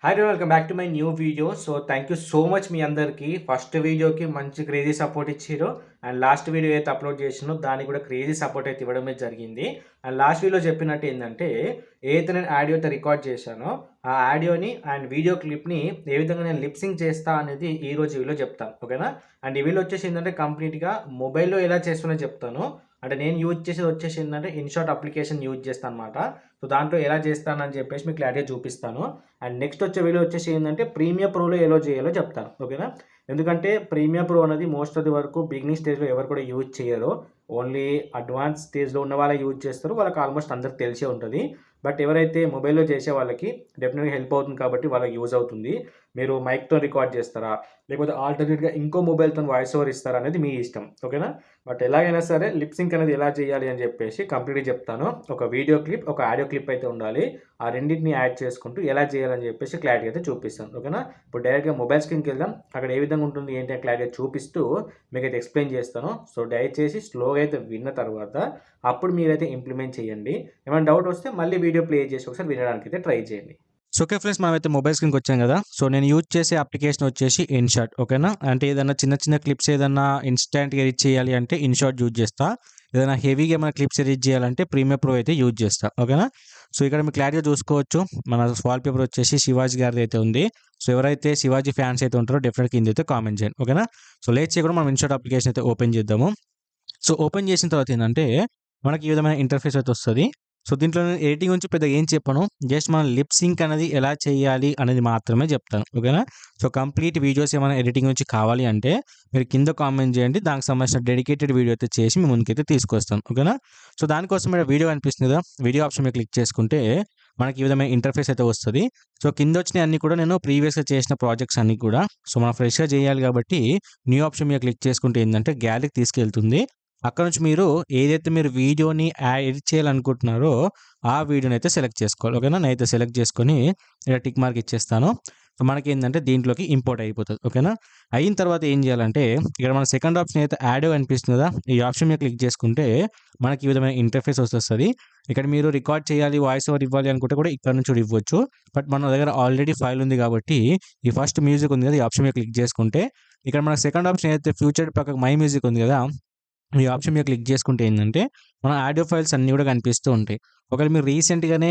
Hi welcome back to my new video. So thank you so much మీ అందరికీ. First వీడియోకి మంచి crazy support ఇచ్చిర్రు. అండ్ లాస్ట్ వీడియో అయితే అప్లోడ్ చేసినో దానికి కూడా క్రేజీ సపోర్ట్ అయితే ఇవ్వడమే జరిగింది. అండ్ లాస్ట్ వీడియోలో చెప్పినట్టు ఏంటంటే ఏదైతే నేను ఆడియో అయితే రికార్డ్ చేశానో ఆ ఆడియోని అండ్ వీడియో క్లిప్ని ఏ విధంగా నేను లిప్సింగ్ చేస్తా అనేది ఈ రోజు వీడియోలో చెప్తాను. ఓకేనా? అండ్ ఈ వీడియో వచ్చేసి ఏంటంటే కంప్లీట్గా మొబైల్లో ఎలా చేస్తున్నా చెప్తాను. అంటే నేను యూజ్ చేసేది వచ్చేసి ఏంటంటే ఇన్‌షాట్ అప్లికేషన్ యూజ్ చేస్తాను అనమాట. సో దాంట్లో ఎలా చేస్తానని చెప్పేసి మీకు క్లారిటీగా చూపిస్తాను. అండ్ నెక్స్ట్ వచ్చే వీడియో వచ్చేసి ఏంటంటే ప్రీమియర్ ప్రోలో ఎలా చేయాలో చెప్తాను. ఓకేనా? ఎందుకంటే ప్రీమియర్ ప్రో అనేది మోస్ట్ ఆఫ్ ది వరకు బిగినింగ్ స్టేజ్‌లో ఎవరు కూడా యూజ్ చేయరు. ఓన్లీ అడ్వాన్స్ స్టేజ్‌లో ఉన్న వాళ్ళే యూజ్ చేస్తారు. వాళ్ళకి ఆల్మోస్ట్ అందరికి తెలిసే ఉంటది. బట్ ఎవరైతే మొబైల్‌లో చేసే వాళ్ళకి డెఫినెట్‌గా హెల్ప్ అవుతుంది కాబట్టి వాళ్ళకి యూజ్ అవుతుంది. మీరు మైక్‌తో రికార్డ్ చేస్తారా? లేకపోతే ఆల్టర్‌నేట్‌గా ఇంకో మొబైల్‌తోని వాయిస్ ఓవర్ ఇస్తారా అనేది మీ ఇష్టం. ఓకేనా? బట్ ఎలాగైనా సరే లిప్ సింక్ అనేది ఎలా చేయాలి అని చెప్పేసి కంప్లీట్‌గా చెప్తాను. ఒక వీడియో క్లిప్, ఒక ఆడియో క్లిప్ అయితే ఉండాలి. ఆ రెండిటిని యాడ్ చేసుకుంటూ ఎలా చేయాలని చెప్పేసి క్లారిటీ అయితే చూపిస్తాను. ఓకేనా? ఇప్పుడు డైరెక్ట్‌గా మొబైల్ స్క్రీన్‌కి వెళ్దాం. అక్కడ ఏ విధంగా ఉంటుంది ఏంటి అని క్లారిటీగా చూపిస్తూ మీకైతే ఎక్స్‌ప్లెయిన్ చేస్తాను. సో దయచేసి స్లోగా అయితే విన్న తర్వాత అప్పుడు మీరైతే ఇంప్లిమెంట్ చేయండి. ఏమైనా డౌట్ వస్తే మళ్ళీ వీడియో ప్లే చేసి ఒకసారి వినడానికైతే ట్రై చేయండి. సో ఓకే ఫ్రెండ్స్, మనమైతే మొబైల్ స్క్రీన్‌కి వచ్చాం గదా! సో నేను యూజ్ చేసే అప్లికేషన్ వచ్చేసి ఇన్‌షాట్. ఓకేనా? అంటే ఏదన్నా చిన్న చిన్న క్లిప్స్ ఏదన్నా ఇన్‌స్టాంట్‌గా ఎడిట్ చేయాలి అంటే ఇన్‌షాట్ యూజ్ చేస్తా. ఏదైనా హెవీగా ఏమైనా క్లిప్స్ ఎడిట్ చేయాలంటే ప్రీమియర్ ప్రో అయితే యూజ్ చేస్తా. ఓకేనా? సో ఇక్కడ మీరు క్లారిటీగా చూసుకోవచ్చు. మన వాల్‌పేపర్ వచ్చేసి శివాజీ గారిది అయితే ఉంది. సో ఎవరైతే శివాజీ ఫ్యాన్స్ అయితే ఉంటారో డెఫినెట్‌గా కింద అయితే కామెంట్ చేయండి. ఓకేనా? సో లేట్ చేయకుండా మనం ఇన్‌షాట్ అప్లికేషన్ అయితే ఓపెన్ చేద్దాము. సో ఓపెన్ చేసిన తర్వాత ఏందంటే, మనకి ఈ విధమైన ఇంటర్‌ఫేస్ అయితే వస్తది. సో దీంట్లో నేను ఎడిటింగ్ గురించి పెద్దగా ఏం చెప్పను. జస్ట్ మనం లిప్ సింక్ అనేది ఎలా చేయాలి అనేది మాత్రమే చెప్తాను. ఓకేనా? సో కంప్లీట్ వీడియోస్ ఏమైనా ఎడిటింగ్ గురించి కావాలి అంటే, మీరు కింద కామెంట్ చేయండి. దానికి సంబంధించిన డెడికేటెడ్ వీడియో అయితే చేసి మీ ముందుకైతే తీసుకొస్తాను. ఓకేనా? సో దానికోసం ఇక్కడ వీడియో కనిపిస్తుంది కదా! వీడియో ఆప్షన్ మీద క్లిక్ చేసుకుంటే, మనకి ఈ విధమైన ఇంటర్‌ఫేస్ అయితే వస్తది. సో కిందొచ్చినయన్నీ కూడా నేను ప్రీవియస్‌గా చేసిన ప్రాజెక్ట్స్ అన్నీ కూడా సో మనం ఫ్రెష్‌గా చేయాలి కాబట్టి, న్యూ ఆప్షన్ మీద క్లిక్ చేసుకుంటే ఏందంటే, గ్యాలరీకి తీసుకెళ్తుంది. అక్కడ నుంచి మీరు ఏదైతే మీరు వీడియోని ఎడిట్ చేయాలనుకుంటున్నారో, ఆ వీడియోనైతే సెలెక్ట్ చేసుకోవాలి. ఓకేనా? నేనైతే సెలెక్ట్ చేసుకొని ఇలా టిక్ మార్క్ ఇచ్చేస్తాను. సో మనకేందంటే దీంట్లోకి ఇంపోర్ట్ అయిపోతది. ఓకేనా? అయిన తర్వాత ఏం చేయాలంటే, ఇక్కడ మన సెకండ్ ఆప్షన్ అయితే యాడో కనిపిస్తుంది కదా! ఈ ఆప్షన్ మీద క్లిక్ చేసుకుంటే, మనకి ఈ విధమైన ఇంటర్‌ఫేస్ వచ్చేస్తది. ఇక్కడ మీరు రికార్డ్ చేయాలి, వాయిస్ ఓవర్ ఇవ్వాలి అనుకుంటే కూడా ఇక్కడ నుంచి కూడా ఇవ్వచ్చు. బట్ మన దగ్గర ఆల్రెడీ ఫైల్ ఉంది కాబట్టి, ఈ ఫస్ట్ మ్యూజిక్ ఉంది కదా! ఈ ఆప్షన్ మీద క్లిక్ చేసుకుంటే, ఇక్కడ మనకు సెకండ్ ఆప్షన్ ఏదైతే ఫ్యూచర్ పక్కకు మై మ్యూజిక్ ఉంది కదా! ఈ ఆప్షన్ మీద క్లిక్ చేసుకుంటే ఏందంటే, మన ఆడియో ఫైల్స్ అన్నీ కూడా కనిపిస్తూ ఉంటాయి. ఒకవేళ మీరు రీసెంట్‌గానే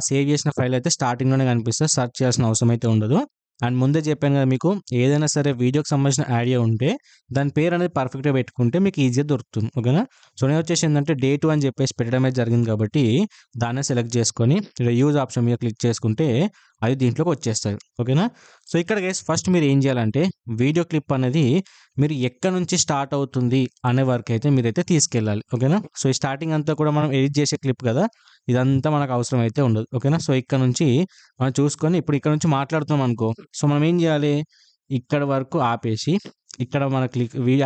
సేవ్ చేసిన ఫైల్ అయితే స్టార్టింగ్‌లోనే కనిపిస్తది. సెర్చ్ చేయాల్సిన అవసరం అయితే ఉండదు. అండ్ ముందే చెప్పాను కదా మీకు, ఏదైనా సరే వీడియోకి సంబంధించిన ఆడియో ఉంటే, దాని పేరనేది పర్ఫెక్ట్‌గా పెట్టుకుంటే మీకు ఈజీగా దొరుకుతుంది. ఓకేనా? సో, నేనొచ్చేసి ఏందంటే డే 2 అని చెప్పేసి పెట్టడమే జరిగింది కాబట్టి, దాన్నే సెలెక్ట్ చేసుకొని, ఇక్కడ యూజ్ ఆప్షన్ మీద క్లిక్ చేసుకుంటే, అది దీంట్లోకి వచ్చేస్తది. ఓకేనా? సో, ఇక్కడ గైస్ ఫస్ట్ మీరు ఏం చేయాలంటే, వీడియో క్లిప్ అనేది మీరు ఎక్కడి నుంచి స్టార్ట్ అవుతుంది అనే వరకైతే మీరైతే తీసుకెళ్ళాలి. ఓకేనా? సో, ఈ స్టార్టింగ్ అంతా కూడా మనం ఎడిట్ చేసే క్లిప్ కదా! ఇదంతా మనకు అవసరం అయితే ఉండదు. ఓకేనా? సో, ఇక్కడ నుంచి మనం చూసుకొని ఇప్పుడు ఇక్కడ నుంచి మాట్లాడుతున్నాం అనుకో, సో, మనం ఏం చేయాలి? ఇక్కడ వరకు ఆపేసి, ఇక్కడ మన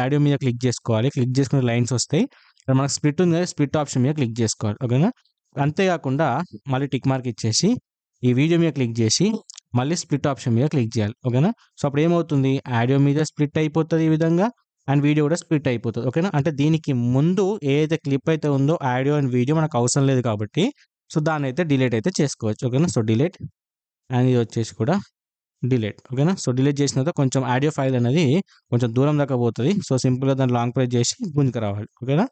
ఆడియో మీద క్లిక్ చేసుకోవాలి. క్లిక్ చేసుకునే లైన్స్ వస్తాయి. ఇక్కడ మనకు స్ప్లిట్ ఉంది కదా! స్ప్లిట్ ఆప్షన్ మీద క్లిక్ చేసుకోవాలి. ఓకేనా? అంతే కాకుండా మళ్ళీ టిక్ మార్క్ ఇచ్చేసి, ఈ వీడియో మీద క్లిక్ చేసి, మళ్ళీ స్ప్లిట్ ఆప్షన్ మీద క్లిక్ చేయాలి. ఓకేనా? సో, అప్పుడు ఏమవుతుంది? ఆడియో మీద స్ప్లిట్ అయిపోతది ఈ విధంగా. అండ్ వీడియో కూడా స్ప్లిట్ అయిపోతది. ఓకేనా? అంటే దీనికి ముందు ఏదైతే క్లిప్ అయితే ఉందో ఆడియో అండ్ వీడియో మనకు అవసరం లేదు కాబట్టి, సో, దాన్నైతే డిలీట్ అయితే చేసుకోవచ్చు. ఓకేనా? సో, డిలీట్ అండ్ ఇది వచ్చేసి కూడా డిలీట్. ఓకేనా? సో, డిలీట్ చేసిన తర్వాత కొంచెం ఆడియో ఫైల్ అనేది కొంచెం దూరం దాకా పోతది. సో, సింపుల్‌గా దాన్ని లాంగ్ ప్రెస్ చేసి ముందుకు రావాలి. ఓకేనా?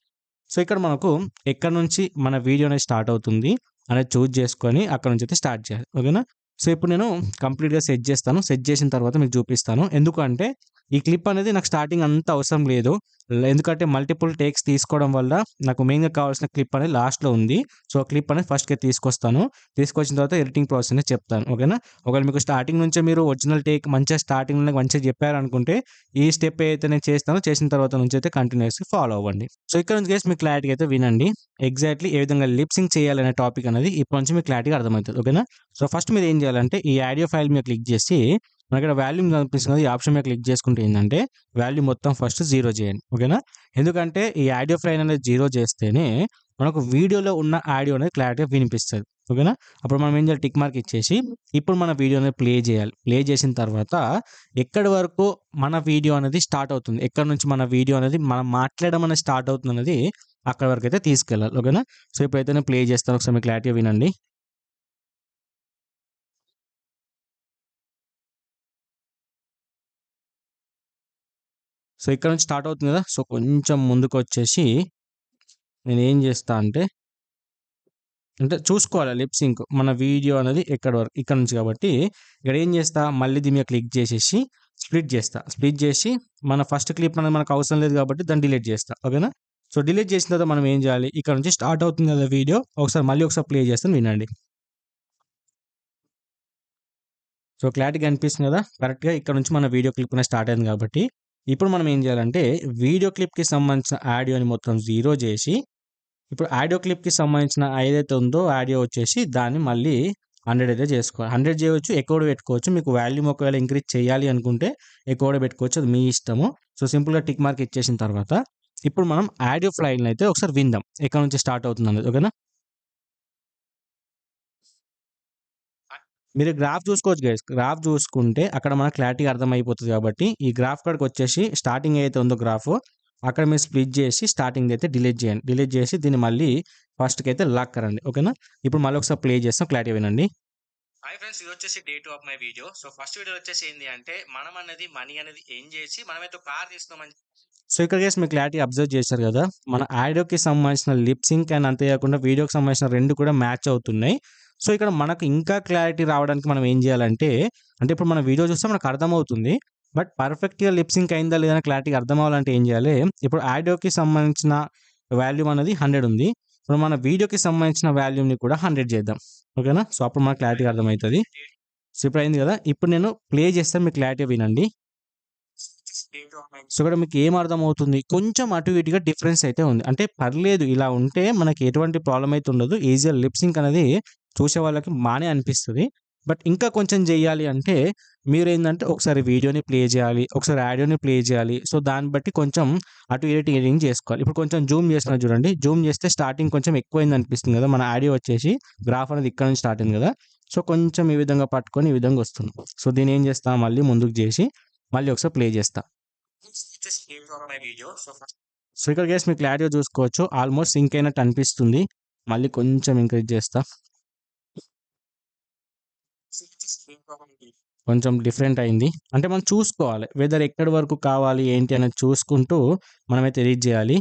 సో, ఇక్కడ మనకు ఎక్కడి నుంచి మన వీడియో అనేది స్టార్ట్ అవుతుంది అనేది చూజ్ చేసుకొని అక్కడి నుంచి అయితే స్టార్ట్ చేయాలి. ఓకేనా? సో, ఇప్పుడు నేను కంప్లీట్‌గా సెట్ చేస్తాను. సెట్ చేసిన తర్వాత మీకు చూపిస్తాను. ఎందుకంటే ఈ క్లిప్ అనేది నాకు స్టార్టింగ్ అంత అవసరం లేదు. ఎందుకంటే మల్టిపుల్ టేక్స్ తీసుకోవడం వల్ల నాకు మెయిన్‌గా కావాల్సిన క్లిప్ అనేది లాస్ట్‌లో ఉంది. సో, క్లిప్ అనేది ఫస్ట్‌కే తీసుకొస్తాను. తీసుకొచ్చిన తర్వాత ఎడిటింగ్ ప్రాసెస్ అనేది చెప్తాను. ఓకేనా? ఒకవేళ మీకు స్టార్టింగ్ నుంచే మీరు ఒరిజినల్ టేక్ మంచిగా స్టార్టింగ్‌లోనే మంచిగా చెప్పారనుకుంటే, ఈ స్టెప్ ఏదైతే నేను చేస్తానో చేసిన తర్వాత నుంచి అయితే కంటిన్యూయస్‌గా ఫాలో అవ్వండి. సో, ఇక్కడ నుంచి గైస్ మీకు క్లారిటీగా అయితే వినండి. ఎగ్జాక్ట్‌లీ ఏ విధంగా లిప్ సింక్ చేయాలనే టాపిక్ అనేది ఇప్పటి నుంచి మీకు క్లారిటీగా అర్థమవుతది. ఓకేనా? సో, ఫస్ట్ మీరు ఏం చేయాలంటే ఈ ఆడియో ఫైల్ మీద క్లిక్ చేసి, మనకిక్కడ వాల్యూమ్ కనిపిస్తుంది కదా! ఈ ఆప్షన్ మీద క్లిక్ చేసుకుంటే ఏందంటే, వాల్యూమ్ మొత్తం ఫస్ట్ 0 చేయండి. ఓకేనా? ఎందుకంటే ఈ ఆడియో ఫైల్ అనేది 0 చేస్తేనే మనకు వీడియోలో ఉన్న ఆడియో అనేది క్లారిటీగా వినిపిస్తది. ఓకేనా? అప్పుడు మనం ఏం చేయాలి? టిక్ మార్క్ ఇచ్చేసి, ఇప్పుడు మన వీడియో అనేది ప్లే చేయాలి. ప్లే చేసిన తర్వాత ఎక్కడి వరకు మన వీడియో అనేది స్టార్ట్ అవుతుంది. ఎక్కడి నుంచి మన వీడియో అనేది మనం మాట్లాడడం అనేది స్టార్ట్ అవుతుందనేది అక్కడి వరకైతే తీసుకెళ్ళాలి. ఓకేనా? సో, ఇప్పుడైతే నేను ప్లే చేస్తాను. ఒకసారి మీరు క్లారిటీగా వినండి. సో ఇక్కడ నుంచి స్టార్ట్ అవుతుంది కదా! సో కొంచెం ముందుకొచ్చేసి నేనేం చేస్తా అంటే చూసుకోవాలి లిప్ సింక్ మన వీడియో అనేది ఎక్కడి వరకు ఇక్కడ నుంచి కాబట్టి ఇక్కడ ఏం చేస్తా మళ్ళీ దీని మీద క్లిక్ చేసేసి స్ప్లిట్ చేస్తా. స్ప్లిట్ చేసి మన ఫస్ట్ క్లిప్ అనేది మనకు అవసరం లేదు కాబట్టి దాన్ని డిలీట్ చేస్తా. ఓకేనా? సో డిలీట్ చేసిన తర్వాత మనం ఏం చేయాలి ఇక్కడ నుంచి స్టార్ట్ అవుతుంది కదా వీడియో మళ్ళీ ఒకసారి ప్లే చేస్తాను వినండి. సో క్లారిటీగా అనిపిస్తుంది కదా! కరెక్ట్‌గా ఇక్కడ నుంచి మన వీడియో క్లిప్ అనేది స్టార్ట్ అయింది కాబట్టి ఇప్పుడు మనం ఏం చేయాలంటే వీడియో క్లిప్‌కి సంబంధించిన ఆడియోని మొత్తం జీరో చేసి ఇప్పుడు ఆడియో క్లిప్‌కి సంబంధించిన ఏదైతే ఉందో ఆడియో వచ్చేసి దాన్ని మళ్ళీ 100 అయితే చేసుకోవాలి. 100 చేయొచ్చు, ఎక్కువ కూడా పెట్టుకోవచ్చు. మీకు వాల్యూమ్ ఒకవేళ ఇంక్రీజ్ చేయాలి అనుకుంటే ఎక్కువ కూడా పెట్టుకోవచ్చు. అది మీ ఇష్టము. సో సింపుల్‌గా టిక్ మార్క్ ఇచ్చేసిన తర్వాత ఇప్పుడు మనం ఆడియో ఫైల్‌ని అయితే ఒకసారి విందాం. ఎక్కడి నుంచి స్టార్ట్ అవుతుందనేది. ఓకేనా? మీరు గ్రాఫ్ చూసుకోవచ్చు గైస్. గ్రాఫ్ చూసుకుంటే అక్కడ మనకు క్లారిటీగా అర్థమైపోతది కాబట్టి ఈ గ్రాఫ్ కాడికొచ్చేసి స్టార్టింగ్ ఏదైతే ఉందో గ్రాఫ్ అక్కడ మీరు స్ప్లిట్ చేసి స్టార్టింగ్‌ది అయితే డిలీట్ చేయండి. డిలీట్ చేసి దీన్ని మళ్ళీ ఫస్ట్‌కైతే లాక్కరండి. ఓకేనా? ఇప్పుడు మళ్ళీ ఒకసారి ప్లే చేస్తాం. క్లారిటీగా వినండి. హాయ్ ఫ్రెండ్స్, ఇది వచ్చేసి day 2 of my video. So first video వచ్చేసి ఏంది అంటే మనం అనేది మనీ అనేది ఏం చేసి మనమైతే కార్ తీసుకున్నామని. సో ఇక్కడ గైస్ మీరు క్లారిటీ అబ్జర్వ్ చేశారు కదా! మన ఆడియోకి సంబంధించిన లిప్ సింక్ అండ్ అంతే కాకుండా వీడియోకి సంబంధించిన 2 కూడా మ్యాచ్ అవుతున్నాయి. సో ఇక్కడ మనకు ఇంకా క్లారిటీ రావడానికి మనం ఏం చేయాలంటే అంటే ఇప్పుడు మన వీడియో చూస్తే మనకు అర్థమవుతుంది. బట్ పర్ఫెక్ట్‌గా లిప్ సింక్ అయిందా లేదా అని క్లారిటీగా అర్థం అవ్వాలంటే ఏం చేయాలి? ఇప్పుడు ఆడియోకి సంబంధించిన వాల్యూమ్ అనేది 100 ఉంది. ఇప్పుడు మన వీడియోకి సంబంధించిన వాల్యూమ్‌ని కూడా 100 చేద్దాం. ఓకేనా? సో అప్పుడు మనకు క్లారిటీగా అర్థమైతది. సో ఇప్పుడు అయింది కదా! ఇప్పుడు నేను ప్లే చేస్తాను మీరు క్లారిటీగా వినండి. సో ఇక్కడ మీకు ఏం అర్థమవుతుంది? కొంచెం అటు ఇటుగా డిఫరెన్స్ అయితే ఉంది. అంటే పర్లేదు ఇలా ఉంటే మనకి ఎటువంటి ప్రాబ్లమ్ అయితే ఉండదు. ఈజీగా లిప్ సింక్ అనేది చూసే వాళ్ళకి బానే అనిపిస్తది. బట్ ఇంకా కొంచెం జేయాలి అంటే మీరేందంటే ఒకసారి వీడియోని ప్లే చేయాలి. ఒకసారి ఆడియోని ప్లే చేయాలి. సో దాన్ని బట్టి కొంచెం అటు ఇటు ఎడిటింగ్ చేసుకోవాలి. ఇప్పుడు కొంచెం జూమ్ చేస్తున్నా చూడండి. జూమ్ చేస్తే స్టార్టింగ్ కొంచెం ఎక్కువైంది అనిపిస్తుంది కదా! మన ఆడియో వచ్చేసి గ్రాఫ్ అనేది ఇక్కడ నుంచి స్టార్ట్ అయింది కదా! సో కొంచెం ఈ విధంగా పట్టుకొని ఈ విధంగా వస్తుంది. సో దీన్ని ఏం చేస్తా మళ్ళీ ముందుకు చేసి మళ్ళీ ఒకసారి ప్లే చేస్తా. సో ఇక్కడ గైస్ మీరు క్లారిటీగా చూసుకోవచ్చు. ఆల్మోస్ట్ సింక్ అయినట్టు అనిపిస్తుంది. మళ్ళీ కొంచెం ఇంక్రీజ్ చేస్తా. కొంచెం డిఫరెంట్ అయింది. అంటే మనం చూసుకోవాలి. వెదర్ ఎక్కడి వరకు కావాలి ఏంటి అనేది చూసుకుంటూ మనమైతే ఎడిట్ చేయాలి.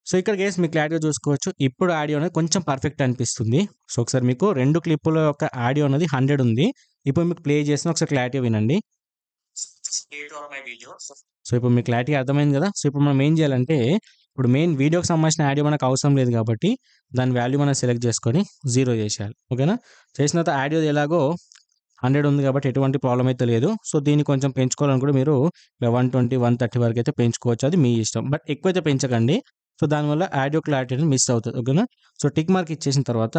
సో ఇక్కడ గైస్ మీరు క్లారిటీగా చూసుకోవచ్చు. ఇప్పుడు ఆడియో అనేది కొంచెం పర్ఫెక్ట్ అనిపిస్తుంది. సో ఒకసారి మీకు 2 క్లిప్పుల యొక్క ఆడియో అనేది 100 ఉంది. ఇప్పుడు మీకు ప్లే చేసిన ఒకసారి క్లారిటీగా వినండి. సో ఇప్పుడు మీకు క్లారిటీగా అర్థమైంది కదా! సో ఇప్పుడు మనం ఏం చేయాలంటే ఇప్పుడు మెయిన్ వీడియోకి సంబంధించిన ఆడియో మనకు అవసరం లేదు కాబట్టి దాని వాల్యూ మనం సెలెక్ట్ చేసుకొని 0 చేసేయాలి. ఓకేనా? చేసిన తర్వాత ఆడియోది ఎలాగో 100 ఉంది కాబట్టి ఎటువంటి ప్రాబ్లమ్ అయితే లేదు. సో దీన్ని కొంచెం పెంచుకోవాలనుకుంటే మీరు 120, 130 వరకు అయితే పెంచుకోవచ్చు. అది మీ ఇష్టం. బట్ ఎక్కువైతే పెంచకండి. సో దానివల్ల ఆడియో క్లారిటీ అనేది మిస్ అవుతది. ఓకేనా? సో టిక్ మార్క్ ఇచ్చేసిన తర్వాత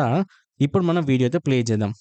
ఇప్పుడు మనం వీడియో అయితే ప్లే చేద్దాం.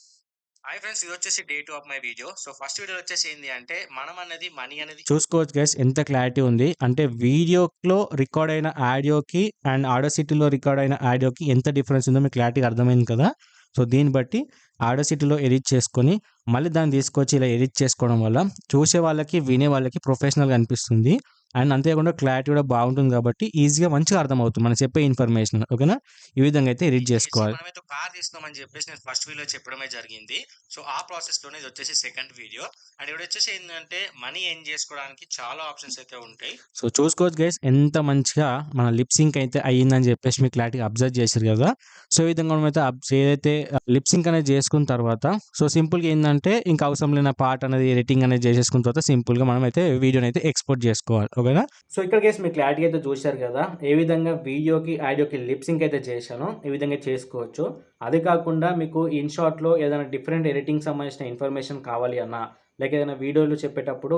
హాయ్ ఫ్రెండ్స్, ఇది వచ్చేసి day 2 of my video. So first video వచ్చేసి ఏంది అంటే మనం అనేది మనీ అనేది చూసుకోవచ్చు గైస్ ఎంత క్లారిటీ ఉంది. అంటే వీడియోలో రికార్డ్ అయిన ఆడియోకి అండ్ ఆడోసిటీలో రికార్డ్ అయిన ఆడియోకి ఎంత డిఫరెన్స్ ఉందో మీకు క్లారిటీగా అర్థమైంది కదా! సో దీన్ని బట్టి ఆడోసిటీలో ఎడిట్ చేసుకొని మళ్ళీ దాన్ని తీసుకొచ్చి ఇలా ఎడిట్ చేసుకోవడం వల్ల చూసే వాళ్ళకి, వినే వాళ్ళకి ప్రొఫెషనల్‌గా అనిపిస్తుంది. అండ్ అంతేకాకుండా క్లారిటీ కూడా బాగుంటుంది కాబట్టి ఈజీగా మంచిగా అర్థమవుతుంది మనం చెప్పే ఇన్ఫర్మేషన్. ఓకేనా? ఈ విధంగా అయితే ఎడిట్ చేసుకోవాలి. మనమైతే కార్ తీస్తామని చెప్పేసి నేను ఫస్ట్ వీడియో చెప్పడమే జరిగింది. సో ఆ ప్రాసెస్‌లోనే ఇది వచ్చేసి సెకండ్ వీడియో. అండ్ ఇక్కడ వచ్చేసి ఏందంటే మనీ ఎర్న్ చేసుకోవడానికి చాలా ఆప్షన్స్ అయితే ఉంటాయి. సో చూసుకోవచ్చు గైస్ ఎంత మంచిగా మన లిప్ సింక్ అయితే అయ్యిందని చెప్పేసి మీకు క్లారిటీగా అబ్జర్వ్ చేశారు కదా! సో ఈ విధంగా మనమైతే ఏదైతే లిప్ సింక్ అనేది చేసుకున్న తర్వాత సో సింపుల్‌గా ఏందంటే ఇంకా అవసరం లేని పార్ట్ అనేది ఎడిటింగ్ అనేది చేసేసుకున్న తర్వాత సింపుల్‌గా మనమైతే వీడియోని అయితే ఎక్స్‌పోర్ట్ చేసుకోవాలి. ఓకేనా? సో ఇక్కడ గైస్ మీరు క్లారిటీ అయితే చూశారు కదా! ఏ విధంగా వీడియోకి, ఆడియోకి లిప్ సింక్ అయితే చేశానో ఈ విధంగా చేసుకోవచ్చు. అది కాకుండా మీకు ఇన్‌షాట్‌లో ఏదైనా డిఫరెంట్ ఎడిటింగ్ సంబంధించిన ఇన్ఫర్మేషన్ కావాలి అన్నా, లేక ఏదైనా వీడియోలు చెప్పేటప్పుడు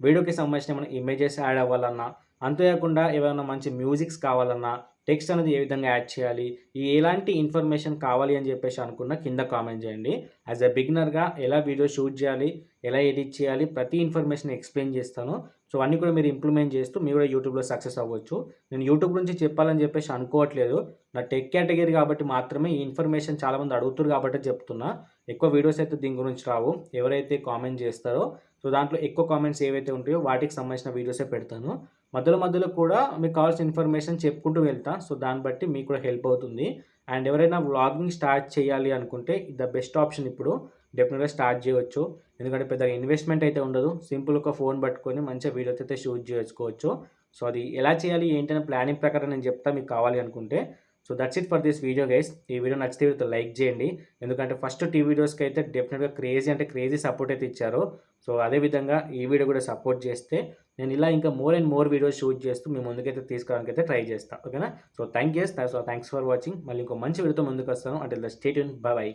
వీడియోకి సంబంధించిన ఏమైనా ఇమేజెస్ యాడ్ అవ్వాలన్నా, అంతేకాకుండా ఏమైనా మంచి మ్యూజిక్స్ కావాలన్నా, టెక్స్ట్ అనేది ఏ విధంగా యాడ్ చేయాలి, ఎలాంటి ఇన్ఫర్మేషన్ కావాలి అని చెప్పేసి అనుకున్న కింద కామెంట్ చేయండి. యాజ్ ఎ బిగినర్‌గా ఎలా వీడియో షూట్ చేయాలి, ఎలా ఎడిట్ చేయాలి, ప్రతి ఇన్ఫర్మేషన్ ఎక్స్‌ప్లెయిన్ చేస్తాను. సో అన్నీ కూడా మీరు ఇంప్లిమెంట్ చేస్తూ మీరు కూడా యూట్యూబ్‌లో సక్సెస్ అవ్వచ్చు. నేను యూట్యూబ్ గురించి చెప్పాలని చెప్పేసి అనుకోవట్లేదు. నా టెక్ కేటగిరీ కాబట్టి మాత్రమే ఈ ఇన్ఫర్మేషన్ చాలామంది అడుగుతున్నారు కాబట్టి చెప్తున్నా. ఎక్కువ వీడియోస్ అయితే దీని గురించి రావు. ఎవరైతే కామెంట్ చేస్తారో సో దాంట్లో ఎక్కువ కామెంట్స్ ఏవైతే ఉంటాయో వాటికి సంబంధించిన వీడియోసే పెడతాను. మధ్యలో కూడా మీకు కావాల్సిన ఇన్ఫర్మేషన్ చెప్పుకుంటూ వెళ్తా. సో దాన్ని బట్టి మీకు కూడా హెల్ప్ అవుతుంది. అండ్ ఎవరైనా వ్లాగింగ్ స్టార్ట్ చేయాలి అనుకుంటే ద బెస్ట్ ఆప్షన్ ఇప్పుడు డెఫినెట్గా స్టార్ట్ చేయవచ్చు. ఎందుకంటే పెద్దగా ఇన్వెస్ట్మెంట్ అయితే ఉండదు. సింపుల్ ఒక ఫోన్ పట్టుకొని మంచిగా వీడియోస్ అయితే షూట్ చేసుకోవచ్చు. సో అది ఎలా చేయాలి ఏంటనే ప్లానింగ్ ప్రకారం నేను చెప్తా మీకు కావాలి అనుకుంటే. So that's it for this video guys. ఈ వీడియో నచ్చితే వీడితో లైక్ చేయండి. ఎందుకంటే ఫస్ట్ 2 వీడియోస్కి అయితే డెఫినెట్గా క్రేజీ అంటే క్రేజీ సపోర్ట్ అయితే ఇచ్చారు. సో అదేవిధంగా ఈ వీడియో కూడా సపోర్ట్ చేస్తే నేను ఇలా ఇంకా more and more videos shoot చేస్తూ మీ ముందుకైతే తీసుకురావడానికి అయితే ట్రై చేస్తాను. ఓకేనా? So thanks for watching. మళ్ళీ ఇంకో మంచి వీడియోతో ముందుకు వస్తాను. Until then stay tune. Bye by.